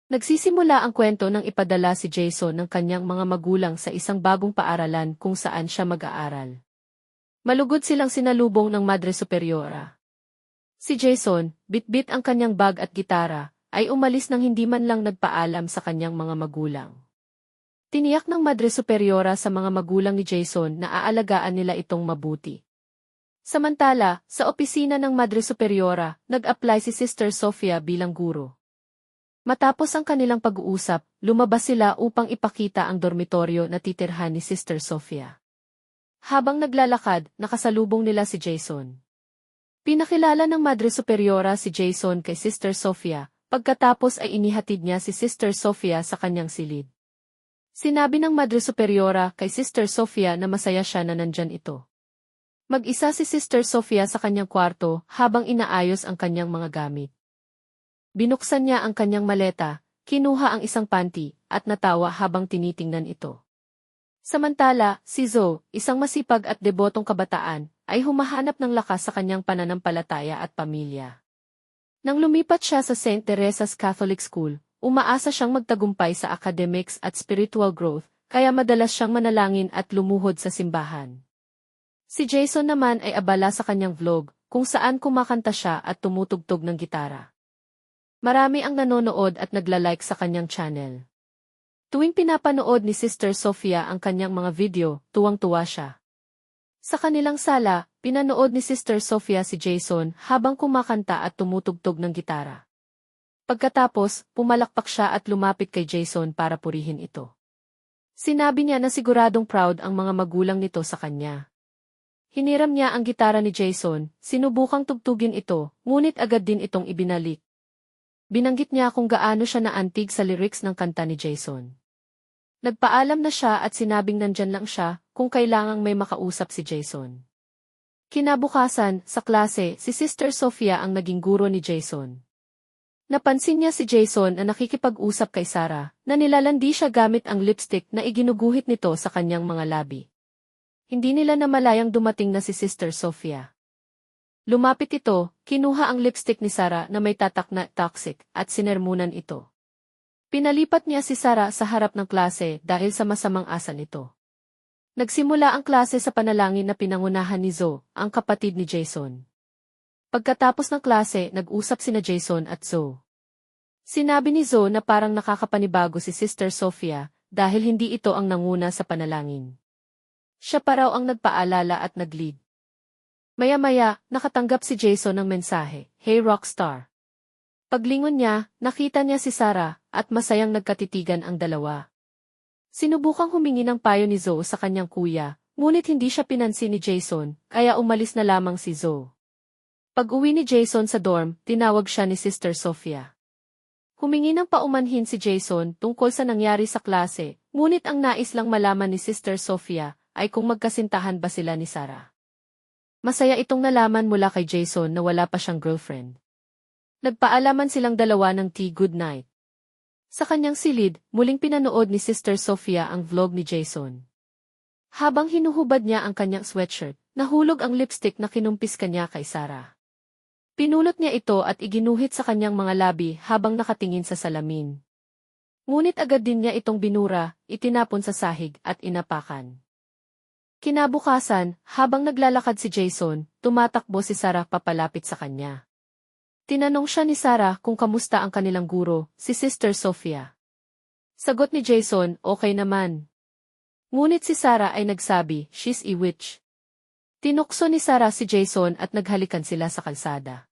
Nagsisimula ang kwento nang ipadala si Jason ng kanyang mga magulang sa isang bagong paaralan kung saan siya mag-aaral. Malugod silang sinalubong ng Madre Superiora. Si Jason, bitbit ang kanyang bag at gitara, ay umalis nang hindi man lang nagpaalam sa kanyang mga magulang. Tiniyak ng Madre Superiora sa mga magulang ni Jason na aalagaan nila itong mabuti. Samantala, sa opisina ng Madre Superiora, nag-apply si Sister Sofia bilang guro. Matapos ang kanilang pag-uusap, lumabas sila upang ipakita ang dormitoryo na titirhan ni Sister Sofia. Habang naglalakad, nakasalubong nila si Jason. Pinakilala ng Madre Superiora si Jason kay Sister Sofia, pagkatapos ay inihatid niya si Sister Sofia sa kanyang silid. Sinabi ng Madre Superiora kay Sister Sofia na masaya siya na nandyan ito. Mag-isa si Sister Sofia sa kanyang kwarto habang inaayos ang kanyang mga gamit. Binuksan niya ang kanyang maleta, kinuha ang isang panty, at natawa habang tinitingnan ito. Samantala, si Zoe, isang masipag at debotong kabataan, ay humahanap ng lakas sa kanyang pananampalataya at pamilya. Nang lumipat siya sa St. Teresa's Catholic School, umaasa siyang magtagumpay sa academics at spiritual growth, kaya madalas siyang manalangin at lumuhod sa simbahan. Si Jason naman ay abala sa kanyang vlog, kung saan kumakanta siya at tumutugtog ng gitara. Marami ang nanonood at nagla-like sa kanyang channel. Tuwing pinapanood ni Sister Sofia ang kanyang mga video, tuwang-tuwa siya. Sa kanilang sala, pinanood ni Sister Sofia si Jason habang kumakanta at tumutugtog ng gitara. Pagkatapos, pumalakpak siya at lumapit kay Jason para purihin ito. Sinabi niya na siguradong proud ang mga magulang nito sa kanya. Hiniram niya ang gitara ni Jason, sinubukang tugtugin ito, ngunit agad din itong ibinalik. Binanggit niya kung gaano siya naantig sa lyrics ng kanta ni Jason. Nagpaalam na siya at sinabing nandyan lang siya kung kailangang may makausap si Jason. Kinabukasan, sa klase, si Sister Sofia ang naging guro ni Jason. Napansin niya si Jason na nakikipag-usap kay Sarah, na nilalandi siya gamit ang lipstick na iginuguhit nito sa kanyang mga labi. Hindi nila namalayang dumating na si Sister Sofia. Lumapit ito, kinuha ang lipstick ni Sarah na may tatak na toxic at sinermunan ito. Pinalipat niya si Sarah sa harap ng klase dahil sa masamang asa nito. Nagsimula ang klase sa panalangin na pinangunahan ni Zoe, ang kapatid ni Jason. Pagkatapos ng klase, nag-usap sina Jason at Zoe. Sinabi ni Zoe na parang nakakapanibago si Sister Sofia dahil hindi ito ang nanguna sa panalangin. Siya pa raw ang nagpaalala at nag-lead. Maya-maya, nakatanggap si Jason ng mensahe, "Hey Rockstar." Paglingon niya, nakita niya si Sarah, at masayang nagkatitigan ang dalawa. Sinubukang humingi ng payo ni Zoe sa kanyang kuya, ngunit hindi siya pinansin ni Jason, kaya umalis na lamang si Zoe. Pag-uwi ni Jason sa dorm, tinawag siya ni Sister Sofia. Humingi ng paumanhin si Jason tungkol sa nangyari sa klase, ngunit ang nais lang malaman ni Sister Sofia ay kung magkasintahan ba sila ni Sarah. Masaya itong nalaman mula kay Jason na wala pa siyang girlfriend. Nagpaalaman silang dalawa ng tea good night. Sa kanyang silid, muling pinanood ni Sister Sofia ang vlog ni Jason. Habang hinuhubad niya ang kanyang sweatshirt, nahulog ang lipstick na kinumpis kanya kay Sarah. Pinulot niya ito at iginuhit sa kanyang mga labi habang nakatingin sa salamin. Ngunit agad din niya itong binura, itinapon sa sahig at inapakan. Kinabukasan, habang naglalakad si Jason, tumatakbo si Sarah papalapit sa kanya. Tinanong siya ni Sarah kung kamusta ang kanilang guro, si Sister Sofia. Sagot ni Jason, okay naman. Ngunit si Sarah ay nagsabi, she's a witch. Tinukso ni Sarah si Jason at naghalikan sila sa kalsada.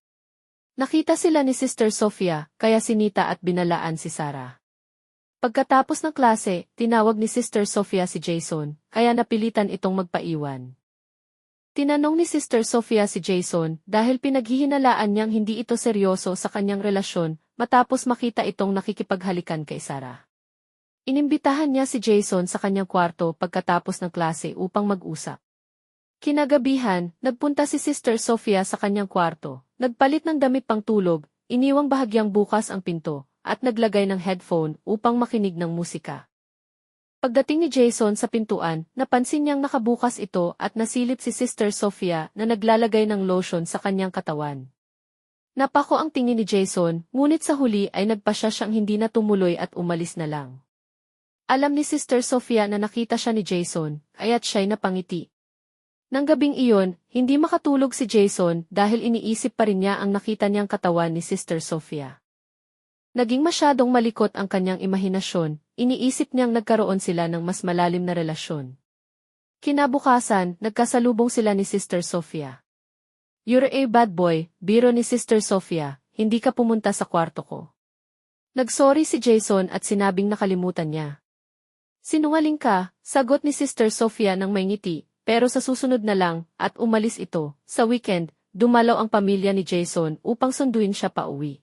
Nakita sila ni Sister Sofia, kaya sinita at binalaan si Sarah. Pagkatapos ng klase, tinawag ni Sister Sofia si Jason, kaya napilitan itong magpaiwan. Tinanong ni Sister Sofia si Jason dahil pinaghihinalaan niyang hindi ito seryoso sa kanyang relasyon matapos makita itong nakikipaghalikan kay Sarah. Inimbitahan niya si Jason sa kanyang kwarto pagkatapos ng klase upang mag-usap. Kinagabihan, nagpunta si Sister Sofia sa kanyang kwarto, nagpalit ng damit pang tulog, iniwang bahagyang bukas ang pinto, at naglagay ng headphone upang makinig ng musika. Pagdating ni Jason sa pintuan, napansin niyang nakabukas ito at nasilip si Sister Sofia na naglalagay ng lotion sa kanyang katawan. Napako ang tingin ni Jason, ngunit sa huli ay nagpasya siyang hindi na tumuloy at umalis na lang. Alam ni Sister Sofia na nakita siya ni Jason, kaya't siya'y napangiti. Nang gabing iyon, hindi makatulog si Jason dahil iniisip pa rin niya ang nakita niyang katawan ni Sister Sofia. Naging masyadong malikot ang kanyang imahinasyon, iniisip niyang nagkaroon sila ng mas malalim na relasyon. Kinabukasan, nagkasalubong sila ni Sister Sofia. "You're a bad boy," biro ni Sister Sofia, "hindi ka pumunta sa kwarto ko." Nagsorry si Jason at sinabing nakalimutan niya. "Sinungaling ka," sagot ni Sister Sofia ng may ngiti, pero sa susunod na lang, at umalis ito. Sa weekend, dumalaw ang pamilya ni Jason upang sunduin siya pauwi.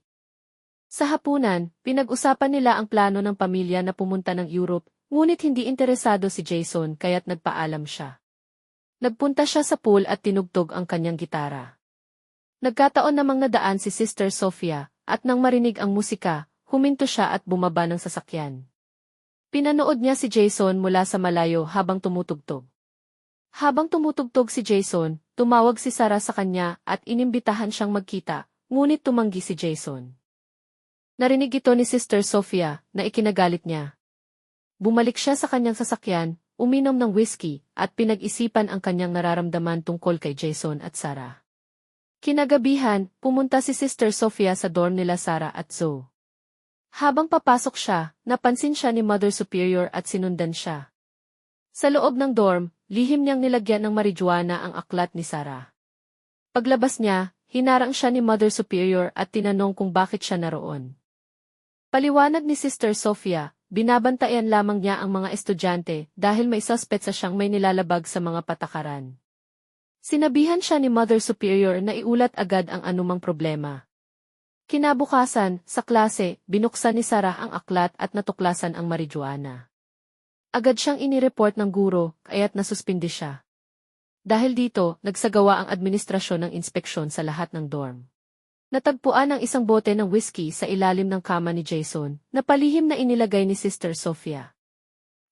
Sa hapunan, pinag-usapan nila ang plano ng pamilya na pumunta ng Europe, ngunit hindi interesado si Jason kaya't nagpaalam siya. Nagpunta siya sa pool at tinugtog ang kanyang gitara. Nagkataon namang nadaan si Sister Sofia, at nang marinig ang musika, huminto siya at bumaba ng sasakyan. Pinanood niya si Jason mula sa malayo habang tumutugtog. Habang tumutugtog si Jason, tumawag si Sarah sa kanya at inimbitahan siyang magkita, ngunit tumanggi si Jason. Narinig ito ni Sister Sofia, na ikinagalit niya. Bumalik siya sa kanyang sasakyan, uminom ng whiskey, at pinag-isipan ang kanyang nararamdaman tungkol kay Jason at Sarah. Kinagabihan, pumunta si Sister Sofia sa dorm nila Sarah at Zoe. Habang papasok siya, napansin siya ni Mother Superior at sinundan siya. Sa loob ng dorm, lihim niyang nilagyan ng marijuana ang aklat ni Sarah. Paglabas niya, hinarang siya ni Mother Superior at tinanong kung bakit siya naroon. Paliwanag ni Sister Sofia, binabantayan lamang niya ang mga estudyante dahil may suspetsa siyang may nilalabag sa mga patakaran. Sinabihan siya ni Mother Superior na iulat agad ang anumang problema. Kinabukasan, sa klase, binuksan ni Sarah ang aklat at natuklasan ang marijuana. Agad siyang inireport ng guro, kaya't nasuspindi siya. Dahil dito, nagsagawa ang administrasyon ng inspeksyon sa lahat ng dorm. Natagpuan ang isang bote ng whiskey sa ilalim ng kama ni Jason, na palihim na inilagay ni Sister Sofia.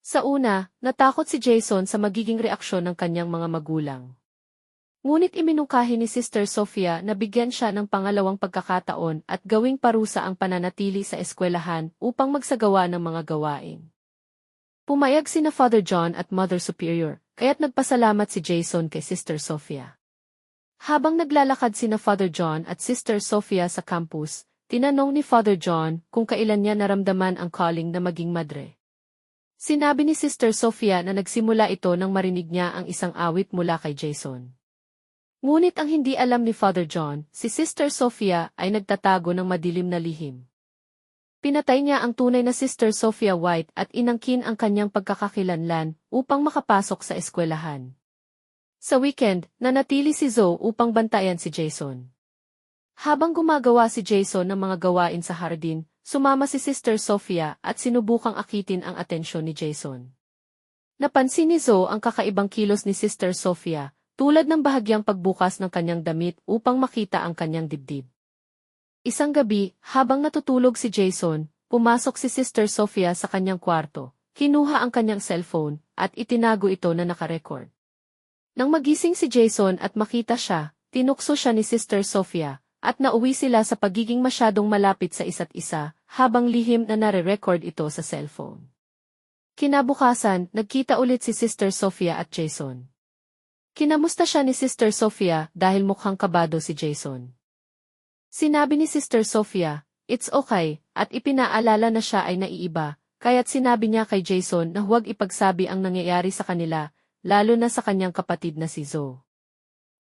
Sa una, natakot si Jason sa magiging reaksyon ng kanyang mga magulang. Ngunit iminungkahi ni Sister Sofia na bigyan siya ng pangalawang pagkakataon at gawing parusa ang pananatili sa eskwelahan upang magsagawa ng mga gawain. Pumayag sina Father John at Mother Superior, kaya't nagpasalamat si Jason kay Sister Sofia. Habang naglalakad sina Father John at Sister Sofia sa campus, tinanong ni Father John kung kailan niya naramdaman ang calling na maging madre. Sinabi ni Sister Sofia na nagsimula ito nang marinig niya ang isang awit mula kay Jason. Ngunit ang hindi alam ni Father John, si Sister Sofia ay nagtatago ng madilim na lihim. Pinatay niya ang tunay na Sister Sofia White at inangkin ang kanyang pagkakakilanlan upang makapasok sa eskwelahan. Sa weekend, nanatili si Zoe upang bantayan si Jason. Habang gumagawa si Jason ng mga gawain sa hardin, sumama si Sister Sofia at sinubukang akitin ang atensyon ni Jason. Napansin ni Zoe ang kakaibang kilos ni Sister Sofia, tulad ng bahagyang pagbukas ng kanyang damit upang makita ang kanyang dibdib. Isang gabi, habang natutulog si Jason, pumasok si Sister Sofia sa kanyang kwarto, kinuha ang kanyang cellphone, at itinago ito na nakarecord. Nang magising si Jason at makita siya, tinukso siya ni Sister Sofia, at nauwi sila sa pagiging masyadong malapit sa isa't isa, habang lihim na nare-record ito sa cellphone. Kinabukasan, nagkita ulit si Sister Sofia at Jason. Kinamusta siya ni Sister Sofia dahil mukhang kabado si Jason. Sinabi ni Sister Sofia, "It's okay," at ipinaalala na siya ay naiiba, kaya't sinabi niya kay Jason na huwag ipagsabi ang nangyayari sa kanila, lalo na sa kanyang kapatid na si Zoe.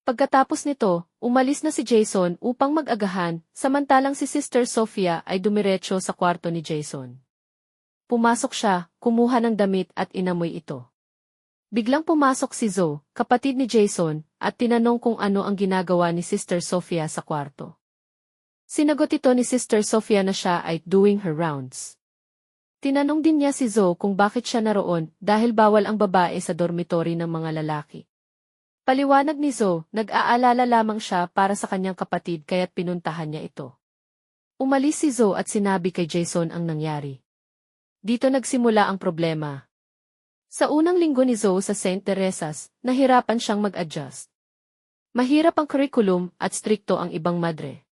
Pagkatapos nito, umalis na si Jason upang mag-agahan, samantalang si Sister Sofia ay dumiretso sa kwarto ni Jason. Pumasok siya, kumuha ng damit at inamoy ito. Biglang pumasok si Zoe, kapatid ni Jason, at tinanong kung ano ang ginagawa ni Sister Sofia sa kwarto. Sinagot ito ni Sister Sofia na siya ay doing her rounds. Tinanong din niya si Zoe kung bakit siya naroon dahil bawal ang babae sa dormitory ng mga lalaki. Paliwanag ni Zoe, nag-aalala lamang siya para sa kanyang kapatid kaya't pinuntahan niya ito. Umalis si Zoe at sinabi kay Jason ang nangyari. Dito nagsimula ang problema. Sa unang linggo ni Zoe sa St. Teresa's, nahirapan siyang mag-adjust. Mahirap ang curriculum at strikto ang ibang madre.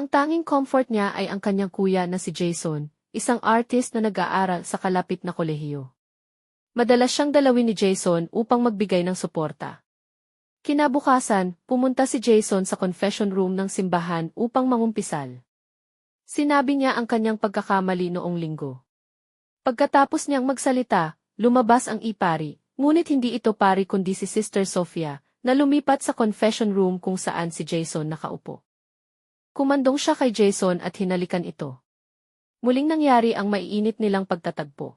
Ang tanging comfort niya ay ang kanyang kuya na si Jason, isang artist na nag-aaral sa kalapit na kolehiyo. Madalas siyang dalawin ni Jason upang magbigay ng suporta. Kinabukasan, pumunta si Jason sa confession room ng simbahan upang mangumpisal. Sinabi niya ang kanyang pagkakamali noong linggo. Pagkatapos niyang magsalita, lumabas ang ipari, ngunit hindi ito pari kundi si Sister Sophia, na lumipat sa confession room kung saan si Jason nakaupo. Kumandong siya kay Jason at hinalikan ito. Muling nangyari ang maiinit nilang pagtatagpo.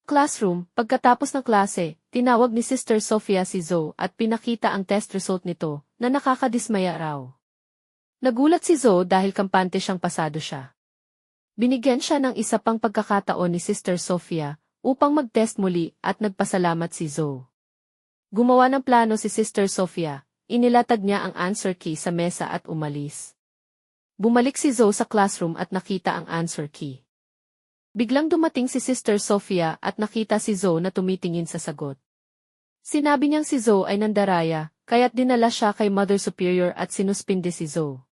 Classroom, pagkatapos ng klase, tinawag ni Sister Sophia si Zoe at pinakita ang test result nito, na nakakadismaya raw. Nagulat si Zoe dahil kampante siyang pasado siya. Binigyan siya ng isa pang pagkakataon ni Sister Sophia upang mag-test muli at nagpasalamat si Zoe. Gumawa ng plano si Sister Sophia, inilatag niya ang answer key sa mesa at umalis. Bumalik si Zoe sa classroom at nakita ang answer key. Biglang dumating si Sister Sophia at nakita si Zoe na tumitingin sa sagot. Sinabi niyang si Zoe ay nandaraya, kaya't dinala siya kay Mother Superior at sinuspinde si Zoe.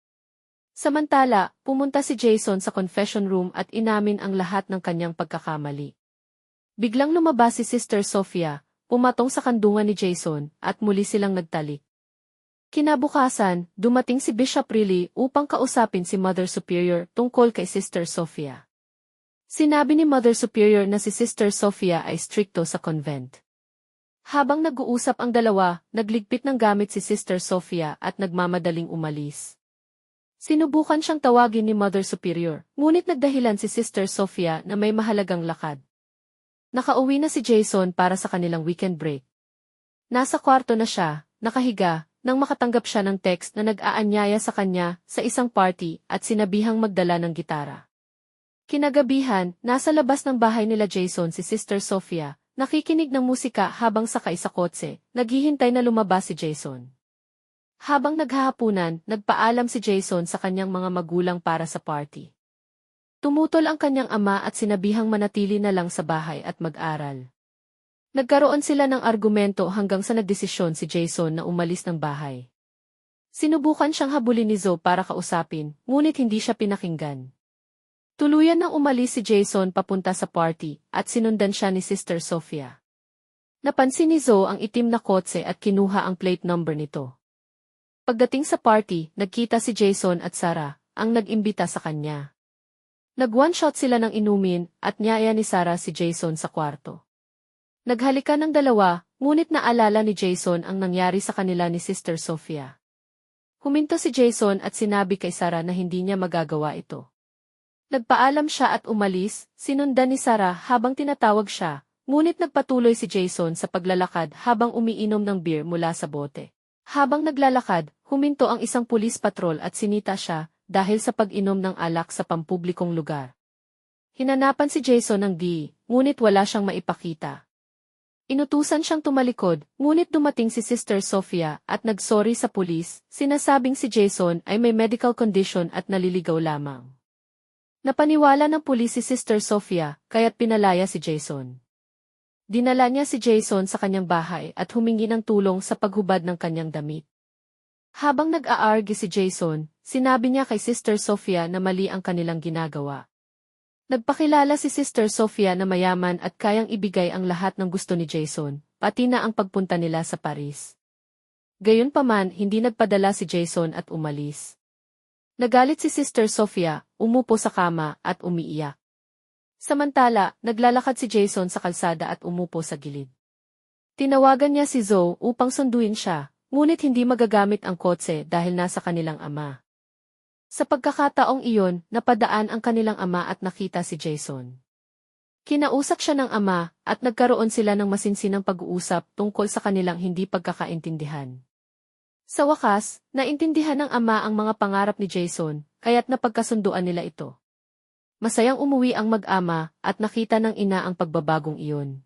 Samantala, pumunta si Jason sa confession room at inamin ang lahat ng kanyang pagkakamali. Biglang lumabas si Sister Sophia, pumatong sa kandungan ni Jason, at muli silang nagtalik. Kinabukasan, dumating si Bishop Riley upang kausapin si Mother Superior tungkol kay Sister Sophia. Sinabi ni Mother Superior na si Sister Sophia ay strikto sa convent. Habang nag-uusap ang dalawa, nagligpit ng gamit si Sister Sophia at nagmamadaling umalis. Sinubukan siyang tawagin ni Mother Superior, ngunit nagdahilan si Sister Sophia na may mahalagang lakad. Nakauwi na si Jason para sa kanilang weekend break. Nasa kwarto na siya, nakahiga, nang makatanggap siya ng text na nag-aanyaya sa kanya sa isang party at sinabihang magdala ng gitara. Kinagabihan, nasa labas ng bahay nila Jason si Sister Sophia, nakikinig ng musika habang sakay sa kotse, naghihintay na lumabas si Jason. Habang naghahapunan, nagpaalam si Jason sa kanyang mga magulang para sa party. Tumutol ang kanyang ama at sinabihang manatili na lang sa bahay at mag-aral. Nagkaroon sila ng argumento hanggang sa nagdesisyon si Jason na umalis ng bahay. Sinubukan siyang habulin ni Zoe para kausapin, ngunit hindi siya pinakinggan. Tuluyan nang umalis si Jason papunta sa party at sinundan siya ni Sister Sophia. Napansin ni Zoe ang itim na kotse at kinuha ang plate number nito. Pagdating sa party, nagkita si Jason at Sarah, ang nag-imbita sa kanya. Nag-one shot sila ng inumin at niyaya ni Sarah si Jason sa kwarto. Naghalikan ng dalawa, ngunit naalala ni Jason ang nangyari sa kanila ni Sister Sophia. Huminto si Jason at sinabi kay Sarah na hindi niya magagawa ito. Nagpaalam siya at umalis, sinundan ni Sarah habang tinatawag siya, ngunit nagpatuloy si Jason sa paglalakad habang umiinom ng beer mula sa bote. Habang naglalakad, huminto ang isang pulis patrol at sinita siya dahil sa pag-inom ng alak sa pampublikong lugar. Hinanapan si Jason ng ngunit wala siyang maipakita. Inutusan siyang tumalikod, ngunit dumating si Sister Sophia at nagsorry sa pulis, sinasabing si Jason ay may medical condition at naliligaw lamang. Napaniwala ng pulis si Sister Sophia, kaya't pinalaya si Jason. Dinala niya si Jason sa kanyang bahay at humingi ng tulong sa paghubad ng kanyang damit. Habang nag-aargue si Jason, sinabi niya kay Sister Sophia na mali ang kanilang ginagawa. Nagpakilala si Sister Sophia na mayaman at kayang ibigay ang lahat ng gusto ni Jason, pati na ang pagpunta nila sa Paris. Gayunpaman, hindi nagpadala si Jason at umalis. Nagalit si Sister Sophia, umupo sa kama at umiiyak. Samantala, naglalakad si Jason sa kalsada at umupo sa gilid. Tinawagan niya si Zoe upang sunduin siya, ngunit hindi magagamit ang kotse dahil nasa kanilang ama. Sa pagkakataong iyon, napadaan ang kanilang ama at nakita si Jason. Kinausap siya ng ama at nagkaroon sila ng masinsinang pag-uusap tungkol sa kanilang hindi pagkakaintindihan. Sa wakas, naintindihan ng ama ang mga pangarap ni Jason, kaya't napagkasunduan nila ito. Masayang umuwi ang mag-ama at nakita ng ina ang pagbabagong iyon.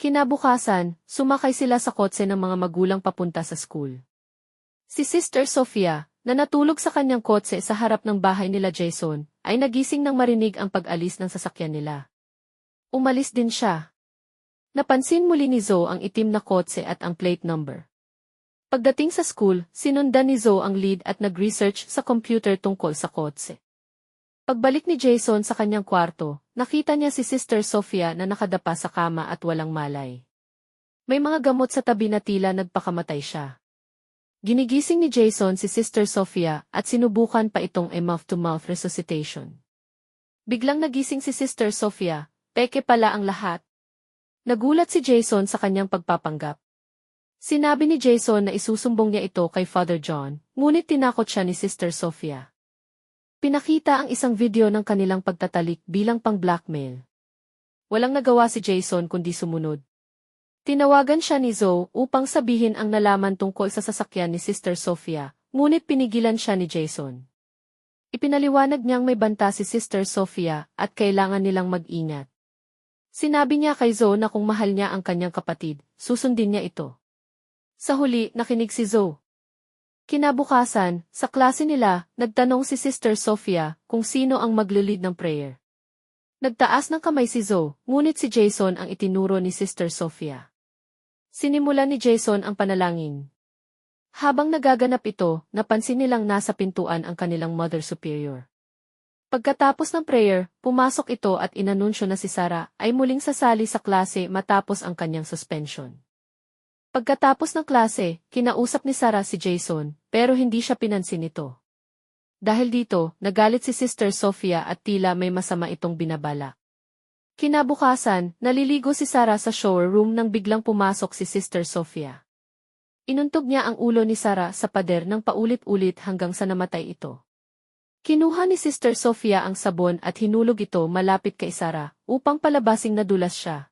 Kinabukasan, sumakay sila sa kotse ng mga magulang papunta sa school. Si Sister Sophia, na natulog sa kanyang kotse sa harap ng bahay nila Jason, ay nagising nang marinig ang pag-alis ng sasakyan nila. Umalis din siya. Napansin muli ni Zoe ang itim na kotse at ang plate number. Pagdating sa school, sinundan ni Zoe ang lead at nag-research sa computer tungkol sa kotse. Pagbalik ni Jason sa kanyang kwarto, nakita niya si Sister Sofia na nakadapa sa kama at walang malay. May mga gamot sa tabi na tila nagpakamatay siya. Ginigising ni Jason si Sister Sofia at sinubukan pa itong mouth-to-mouth resuscitation. Biglang nagising si Sister Sofia, peke pala ang lahat. Nagulat si Jason sa kanyang pagpapanggap. Sinabi ni Jason na isusumbong niya ito kay Father John, ngunit tinakot siya ni Sister Sofia. Pinakita ang isang video ng kanilang pagtatalik bilang pang-blackmail. Walang nagawa si Jason kundi sumunod. Tinawagan siya ni Zoe upang sabihin ang nalaman tungkol sa sasakyan ni Sister Sofia, ngunit pinigilan siya ni Jason. Ipinaliwanag niyang may banta si Sister Sofia at kailangan nilang mag-ingat. Sinabi niya kay Zoe na kung mahal niya ang kanyang kapatid, susundin niya ito. Sa huli, nakinig si Zoe. Kinabukasan, sa klase nila, nagtanong si Sister Sofia kung sino ang maglulid ng prayer. Nagtaas ng kamay si Zoe, ngunit si Jason ang itinuro ni Sister Sofia. Sinimulan ni Jason ang panalangin. Habang nagaganap ito, napansin nilang nasa pintuan ang kanilang Mother Superior. Pagkatapos ng prayer, pumasok ito at inanunsyo na si Sarah ay muling sasali sa klase matapos ang kanyang suspension. Pagkatapos ng klase, kinausap ni Sarah si Jason, pero hindi siya pinansin nito. Dahil dito, nagalit si Sister Sofia at tila may masama itong binabala. Kinabukasan, naliligo si Sarah sa shower room nang biglang pumasok si Sister Sofia. Inuntog niya ang ulo ni Sarah sa pader ng paulit-ulit hanggang sa namatay ito. Kinuha ni Sister Sofia ang sabon at hinulog ito malapit kay Sarah upang palabasing nadulas siya.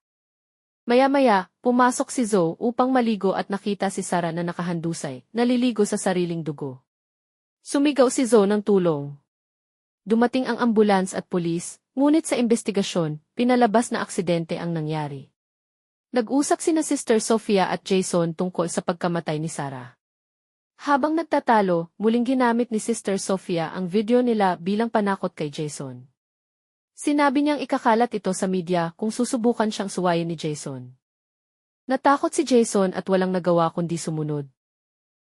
Maya-maya, pumasok si Zoe upang maligo at nakita si Sarah na nakahandusay, naliligo sa sariling dugo. Sumigaw si Zoe ng tulong. Dumating ang ambulans at pulis, ngunit sa investigasyon, pinalabas na aksidente ang nangyari. Nag-usap sina Sister Sofia at Jason tungkol sa pagkamatay ni Sarah. Habang nagtatalo, muling ginamit ni Sister Sofia ang video nila bilang panakot kay Jason. Sinabi niyang ikakalat ito sa media kung susubukan siyang suwayin ni Jason. Natakot si Jason at walang nagawa kundi sumunod.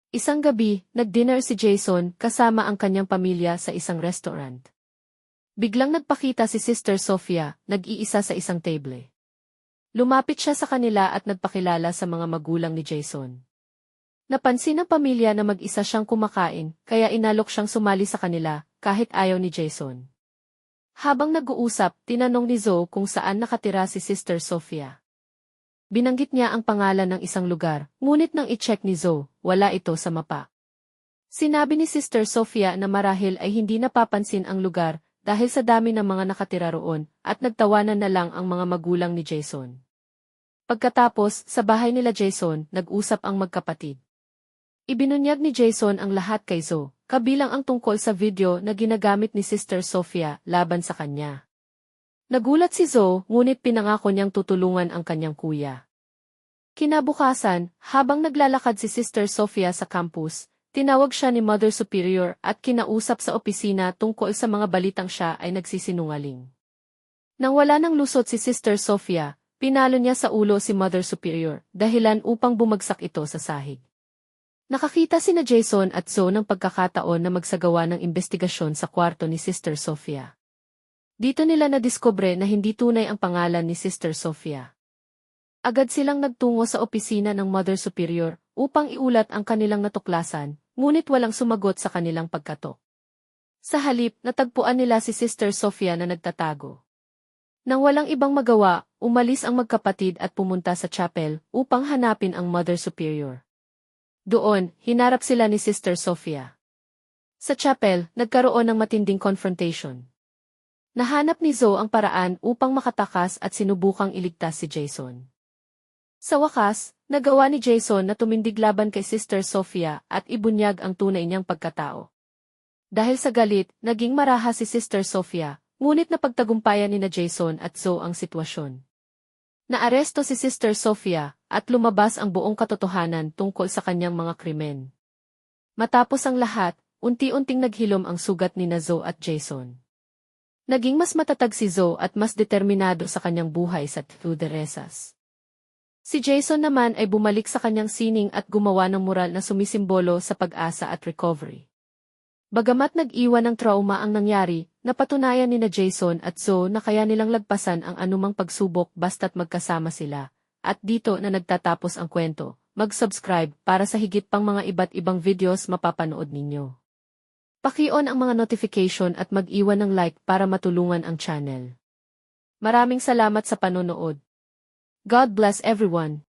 Isang gabi, nag-dinner si Jason kasama ang kanyang pamilya sa isang restaurant. Biglang nagpakita si Sister Sofia, nag-iisa sa isang table. Lumapit siya sa kanila at nagpakilala sa mga magulang ni Jason. Napansin ng pamilya na mag-isa siyang kumakain, kaya inalok siyang sumali sa kanila, kahit ayaw ni Jason. Habang nag-uusap, tinanong ni Zoe kung saan nakatira si Sister Sofia. Binanggit niya ang pangalan ng isang lugar, ngunit nang i-check ni Zoe, wala ito sa mapa. Sinabi ni Sister Sofia na marahil ay hindi napapansin ang lugar dahil sa dami ng mga nakatira roon at nagtawanan na lang ang mga magulang ni Jason. Pagkatapos, sa bahay nila Jason, nag-usap ang magkapatid. Ibinunyag ni Jason ang lahat kay Zoe, kabilang ang tungkol sa video na ginagamit ni Sister Sofia laban sa kanya. Nagulat si Zoe, ngunit pinangako niyang tutulungan ang kanyang kuya. Kinabukasan, habang naglalakad si Sister Sofia sa campus, tinawag siya ni Mother Superior at kinausap sa opisina tungkol sa mga balitang siya ay nagsisinungaling. Nang wala ng lusot si Sister Sofia, pinalo niya sa ulo si Mother Superior, dahilan upang bumagsak ito sa sahig. Nakakita sina Jason at Zoe ng pagkakataon na magsagawa ng investigasyon sa kwarto ni Sister Sofia. Dito nila nadiskubre na hindi tunay ang pangalan ni Sister Sofia. Agad silang nagtungo sa opisina ng Mother Superior upang iulat ang kanilang natuklasan, ngunit walang sumagot sa kanilang pagkatok. Sa halip, natagpuan nila si Sister Sofia na nagtatago. Nang walang ibang magawa, umalis ang magkapatid at pumunta sa chapel upang hanapin ang Mother Superior. Doon, hinarap sila ni Sister Sofia. Sa chapel, nagkaroon ng matinding confrontation. Nahanap ni Zoe ang paraan upang makatakas at sinubukang iligtas si Jason. Sa wakas, nagawa ni Jason na tumindig laban kay Sister Sofia at ibunyag ang tunay niyang pagkatao. Dahil sa galit, naging maraha si Sister Sofia, ngunit napagtagumpayan ni na Jason at Zoe ang sitwasyon. Naaresto si Sister Sofia at lumabas ang buong katotohanan tungkol sa kanyang mga krimen. Matapos ang lahat, unti-unting naghilom ang sugat ni Zoe at Jason. Naging mas matatag si Zoe at mas determinado sa kanyang buhay sa Tuderesas. Si Jason naman ay bumalik sa kanyang sining at gumawa ng mural na sumisimbolo sa pag-asa at recovery. Bagamat nag-iwan ng trauma ang nangyari, napatunayan ni na Jason at Zoe na kaya nilang lagpasan ang anumang pagsubok basta't magkasama sila. At dito na nagtatapos ang kwento. Mag-subscribe para sa higit pang mga iba't ibang videos mapapanood ninyo. Paki-on ang mga notification at mag-iwan ng like para matulungan ang channel. Maraming salamat sa panonood. God bless everyone.